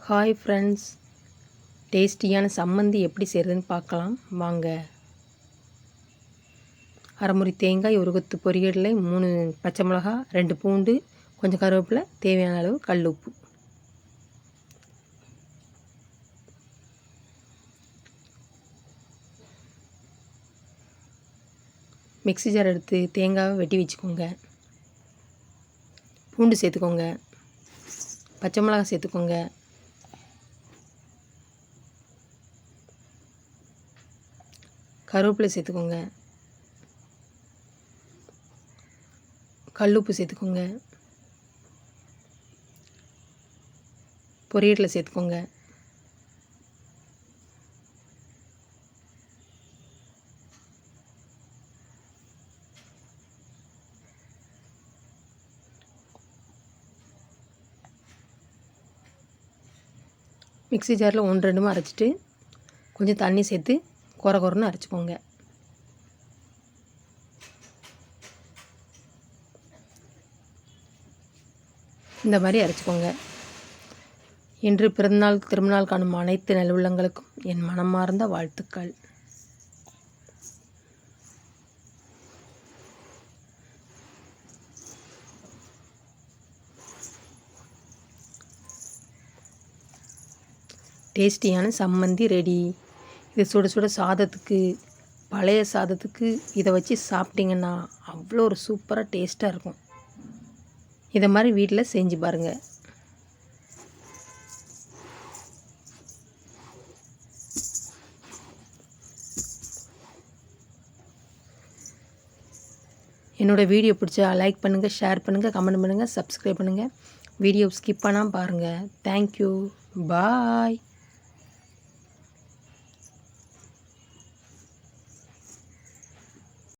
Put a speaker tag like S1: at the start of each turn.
S1: Hi friends, டேஸ்டியான சம்மந்தி எப்படி செய்கிறதுன்னு பார்க்கலாம் வாங்க. அரைமுறி தேங்காய், ஒரு கொத்து பொரிகடலை, 3 பச்சை மிளகா, 2 பூண்டு, கொஞ்சம் கருவேப்பிலை, தேவையான அளவு கல் உப்பு. மிக்ஸி ஜார் எடுத்து தேங்காவை வெட்டி வச்சுக்கோங்க. பூண்டு சேர்த்துக்கோங்க, பச்சை மிளகாய் சேர்த்துக்கோங்க, கருவேப்பிலை சேர்த்துக்கோங்க, கல்லுப்பு சேர்த்துக்கோங்க, பொரியலில் சேர்த்துக்கோங்க, மிக்ஸி ஜாரில் 1-2 அரைச்சிட்டு கொஞ்சம் தண்ணி சேர்த்து கொரன்னு அரைச்சிக்கோங்க. இந்த மாதிரி அரைச்சிக்கோங்க. இன்று பிறந்தநாள் திருமணநாள் காணும் அனைத்து நல்லுள்ளங்களுக்கும் என் மனமார்ந்த வாழ்த்துக்கள். டேஸ்டியான சம்மந்தி ரெடி. இது சுட சுட சாதத்துக்கு, பழைய சாதத்துக்கு இதை வச்சு சாப்பிட்டிங்கன்னா அவ்வளோ ஒரு சூப்பராக டேஸ்ட்டாக இருக்கும். இதை மாதிரி வீட்டில் செஞ்சு பாருங்கள். என்னோடய வீடியோ பிடிச்சா லைக் பண்ணுங்கள், ஷேர் பண்ணுங்கள், கமெண்ட் பண்ணுங்கள், சப்ஸ்கிரைப் பண்ணுங்கள். வீடியோ ஸ்கிப் பண்ணாமல் பாருங்கள். தேங்க்யூ, பாய்.